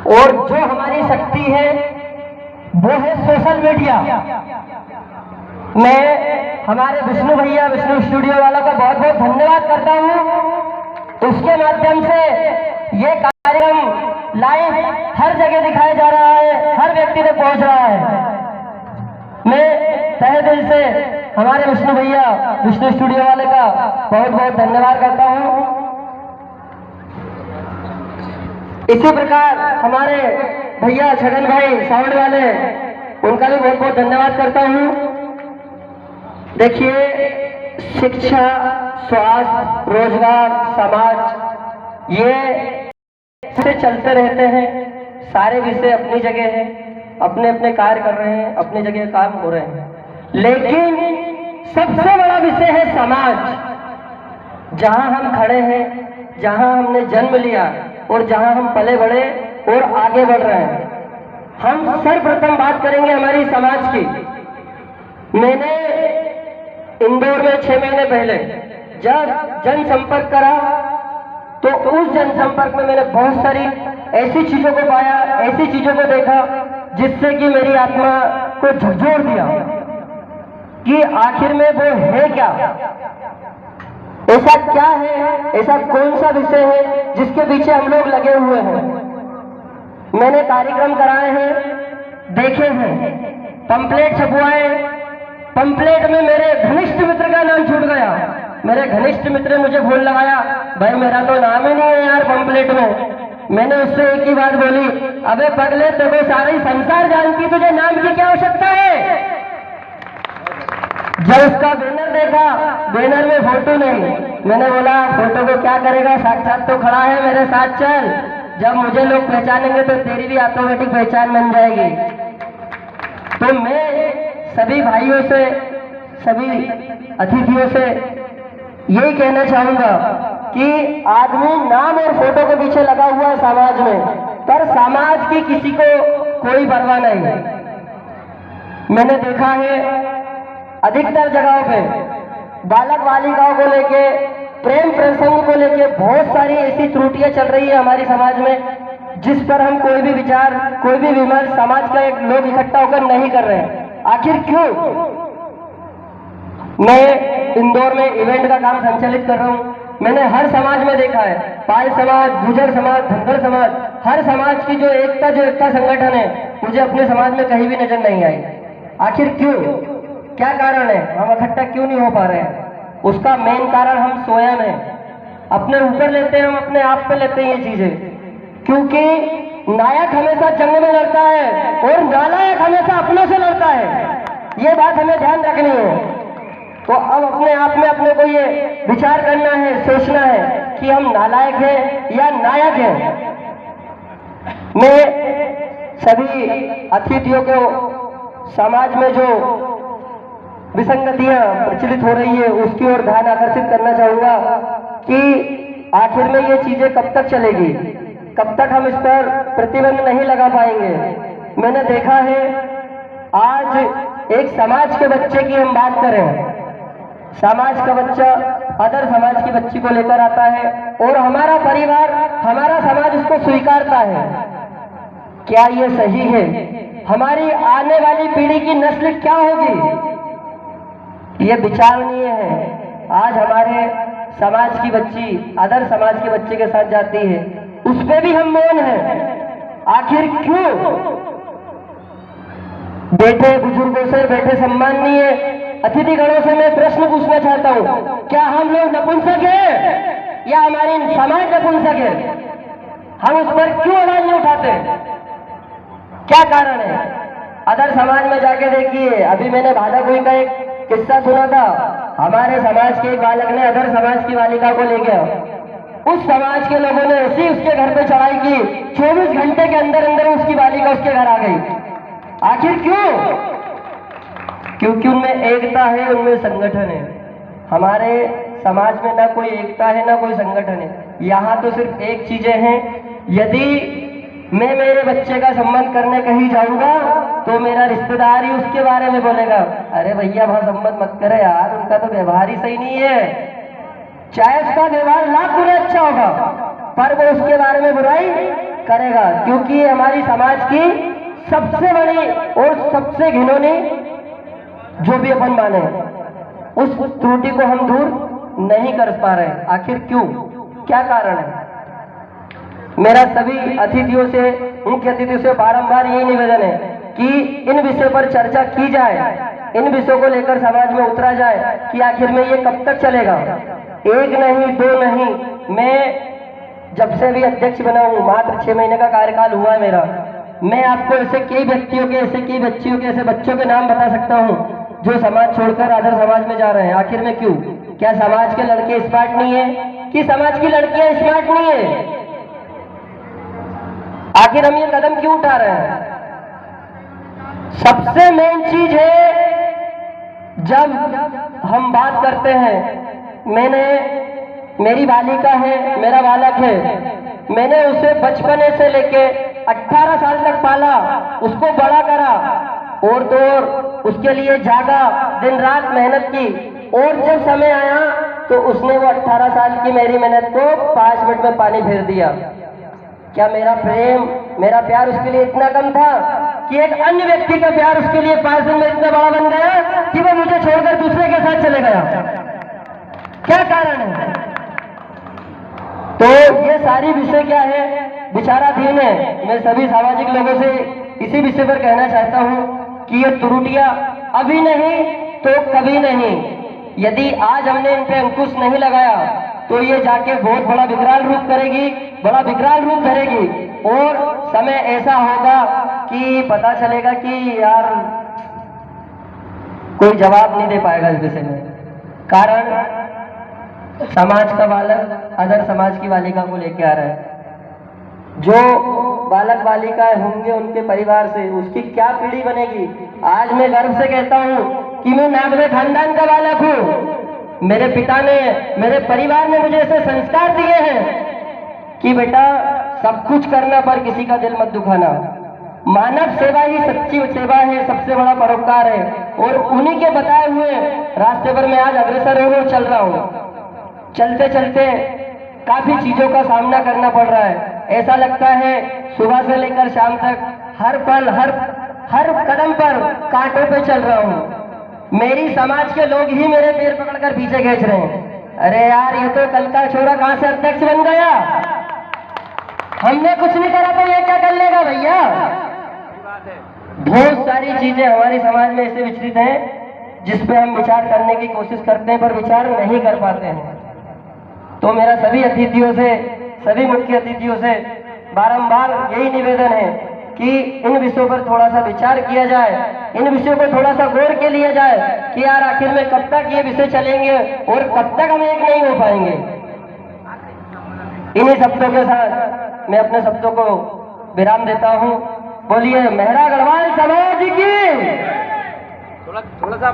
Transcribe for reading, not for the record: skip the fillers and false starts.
और जो हमारी शक्ति है वो है सोशल मीडिया। मैं हमारे विष्णु भैया, विष्णु स्टूडियो वालों का बहुत बहुत धन्यवाद करता हूँ। उसके माध्यम से ये कार्यक्रम लाइव हर जगह दिखाया जा रहा है, हर व्यक्ति तक पहुंच रहा है। मैं तहे दिल से हमारे विष्णु भैया, विष्णु स्टूडियो वाले का बहुत बहुत धन्यवाद करता हूँ। इसी प्रकार हमारे भैया छगन भाई साउंड वाले, उनका भी बहुत बहुत धन्यवाद करता हूँ। देखिए, शिक्षा, स्वास्थ्य, रोजगार, समाज, ये से चलते रहते हैं। सारे विषय अपनी जगह हैं, अपने अपने कार्य कर रहे हैं, अपनी जगह काम हो रहे हैं, लेकिन सबसे बड़ा विषय है समाज। जहां हम खड़े हैं, जहां हमने जन्म लिया और जहां हम पले बढ़े और आगे बढ़ रहे हैं, हम सर्वप्रथम बात करेंगे हमारी समाज की। मैंने इंदौर में 6 महीने पहले जब जनसंपर्क करा तो उस जनसंपर्क में मैंने बहुत सारी ऐसी चीजों को पाया, ऐसी चीजों को देखा जिससे कि मेरी आत्मा को झकझोर दिया कि आखिर में वो है क्या, ऐसा क्या है, ऐसा कौन सा विषय है जिसके पीछे हम लोग लगे हुए हैं। मैंने कार्यक्रम कराए हैं, देखे हैं, पंपलेट छपवाए। पंपलेट में मेरे घनिष्ठ मित्र का नाम छूट गया। मेरे घनिष्ठ मित्र ने मुझे फोन लगाया, भाई मेरा तो नाम ही नहीं है यार पंपलेट में। मैंने उससे एक ही बात बोली, अबे पगले, तेरे सारी संसार जानती, तुझे नाम की क्या आवश्यकता है। जब उसका बैनर देखा, बैनर में फोटो नहीं। मैंने बोला फोटो को क्या करेगा, साक्षात तो खड़ा है, मेरे साथ चल। जब मुझे लोग पहचानेंगे तो तेरी भी ऑटोमेटिक पहचान बन जाएगी। तो मैं सभी भाइयों से, सभी अतिथियों से यही कहना चाहूंगा कि आदमी नाम और फोटो के पीछे लगा हुआ है समाज में, पर समाज की किसी को कोई परवाह नहीं। मैंने देखा है अधिकतर जगहों पे बालक बालिकाओं को लेके, प्रेम प्रसंग को लेके बहुत सारी ऐसी त्रुटियां चल रही है हमारी समाज में, जिस पर हम कोई भी विचार, कोई भी विमर्श समाज का एक लोग इकट्ठा होकर नहीं कर रहे हैं। आखिर क्यों? मैं इंदौर में इवेंट का काम संचालित कर रहा हूं। मैंने हर समाज में देखा है, पाल समाज, गुर्जर समाज, धनगर समाज, हर समाज की जो एकता संगठन है, मुझे अपने समाज में कहीं भी नजर नहीं आई। आखिर क्यों? क्या कारण है? हम इकट्ठा क्यों नहीं हो पा रहे हैं? उसका मेन कारण हम स्वयं है, अपने ऊपर लेते हैं, हम अपने आप पे लेते हैं ये चीजें। क्योंकि नायक हमेशा जंग में लड़ता है और नालायक हमेशा अपनों से लड़ता है। ये बात हमें ध्यान रखनी है। तो अब अपने आप में अपने को ये विचार करना है, सोचना है कि हम नालायक हैं या नायक हैं। मैं सभी अतिथियों को समाज में जो विसंगतियां प्रचलित हो रही है उसकी ओर ध्यान आकर्षित करना चाहूंगा कि आखिर में ये चीजें कब तक चलेगी, कब तक हम इस पर प्रतिबंध नहीं लगा पाएंगे। मैंने देखा है, आज एक समाज के बच्चे की हम बात करें, समाज का बच्चा अदर समाज की बच्ची को लेकर आता है और हमारा परिवार, हमारा समाज उसको स्वीकारता है। क्या ये सही है? हमारी आने वाली पीढ़ी की नस्ल क्या होगी? ये विचारणीय है। आज हमारे समाज की बच्ची अदर समाज के बच्चे के साथ जाती है, उस पे भी हम मौन हैं। आखिर क्यों? बैठे बुजुर्गों से, बैठे सम्माननीय अतिथिगणों से मैं प्रश्न पूछना चाहता हूं, क्या हम लोग नपुंसक हैं या हमारी समाज नपुंसक है? हम उस पर क्यों आवाज नहीं उठाते? क्या कारण है? अदर समाज में जाके देखिए, अभी मैंने भादापुरी का एक किस्सा सुना था। हमारे समाज के एक बालक ने अदर समाज की बालिका को ले गया। उस समाज के लोगों ने ऐसी उसके घर पे चढ़ाई की, 24 घंटे के अंदर अंदर उसकी बालिका उसके घर आ गई। आखिर क्यों? क्योंकि उनमें एकता है, उनमें संगठन है। हमारे समाज में ना कोई एकता है ना कोई संगठन है। यहाँ तो सिर्फ एक चीजें हैं, यदि मैं मेरे बच्चे का संबंध करने कहीं जाऊंगा तो मेरा रिश्तेदार ही उसके बारे में बोलेगा, अरे भैया वहां संबंध मत करे यार, उनका तो व्यवहार ही सही नहीं है। चाहे उसका व्यवहार लाख गुना अच्छा होगा, पर वो उसके बारे में बुराई करेगा, क्योंकि ये हमारी समाज की सबसे बड़ी और सबसे घिनौनी जो भी अपन माने उस त्रुटि को हम दूर नहीं कर पा रहे। आखिर क्यों, क्या कारण है? मेरा सभी अतिथियों से, मुख्य अतिथियों से बारंबार यही निवेदन है कि इन विषय पर चर्चा की जाए, इन विषयों को लेकर समाज में उतरा जाए कि आखिर में ये कब तक चलेगा। एक नहीं, दो नहीं, मैं जब से भी अध्यक्ष बना हूं, मात्र 6 महीने का कार्यकाल हुआ है मेरा, मैं आपको ऐसे कई व्यक्तियों के, ऐसे कई बच्चियों के, ऐसे बच्चों के नाम बता सकता हूं जो समाज छोड़कर अदर समाज में जा रहे हैं। आखिर में क्यों? क्या समाज के लड़के स्मार्ट नहीं है कि समाज की लड़कियां स्मार्ट नहीं है? आखिर हम ये कदम क्यों उठा रहे हैं? सबसे मेन चीज है, जब हम बात करते हैं, मेरी बालिका है, मेरा बालक है, मैंने उसे बचपने से लेके 18 साल तक पाला, उसको बड़ा करा और तो और उसके लिए जागा, दिन रात मेहनत की, और जब समय आया तो उसने वो 18 साल की मेरी मेहनत को 5 मिनट में पानी फेर दिया। क्या मेरा प्रेम, मेरा प्यार उसके लिए इतना कम था कि एक अन्य व्यक्ति का प्यार उसके लिए 5 दिन में इतना बड़ा बन गया कि वो मुझे छोड़कर दूसरे के साथ चले गया? क्या कारण है? तो ये सारी विषय क्या है, विचाराधीन है। मैं सभी सामाजिक लोगों से इसी विषय पर कहना चाहता हूं कि ये त्रुटियां अभी नहीं तो कभी नहीं, यदि आज हमने इन पे अंकुश नहीं लगाया तो ये जाके बहुत बड़ा विकराल रूप करेगी, बड़ा विकराल रूप धरेगी, और समय ऐसा होगा कि पता चलेगा कि यार कोई जवाब नहीं दे पाएगा इस विषय में। कारण समाज का बालक अदर समाज की बालिका को लेके आ रहा है। जो बालक बालिकाएं होंगे उनके परिवार से, उसकी क्या पीढ़ी बनेगी। आज मैं गर्व से कहता हूं कि मैं नागवे खानदान का बालक हूं। मेरे पिता ने, मेरे परिवार ने मुझे ऐसे संस्कार दिए हैं कि बेटा सब कुछ करना पर किसी का दिल मत दुखाना। मानव सेवा ही सच्ची सेवा है, सबसे बड़ा परोपकार है, और उन्हीं के बताए हुए रास्ते पर मैं आज अग्रसर हूं और चल रहा हूं। चलते चलते काफी चीजों का सामना करना पड़ रहा है। ऐसा लगता है सुबह से लेकर शाम तक हर पल, हर कदम पर कांटों पे चल रहा हूं। मेरी समाज के लोग ही मेरे पैर पकड़कर पीछे खींच रहे हैं। अरे यार, ये तो कल का छोरा कहां से अध्यक्ष बन गया? हमने कुछ नहीं करा तो ये क्या कर लेगा भैया? बहुत सारी चीजें हमारी समाज में ऐसे विचलित हैं जिस पे हम विचार करने की कोशिश करते हैं पर विचार नहीं कर पाते हैं। तो मेरा सभी अतिथियों से, सभी मुख्य अतिथियों से बारंबार यही निवेदन है कि इन विषयों पर थोड़ा सा विचार किया जाए, इन विषयों पर थोड़ा सा गौर के लिया जाए कि यार आखिर में कब तक ये विषय चलेंगे और कब तक हम एक नहीं हो पाएंगे। इन्हीं शब्दों के साथ मैं अपने शब्दों को विराम देता हूं। बोलिए मेहरा गढ़वाल समाज की। थोड़ा सा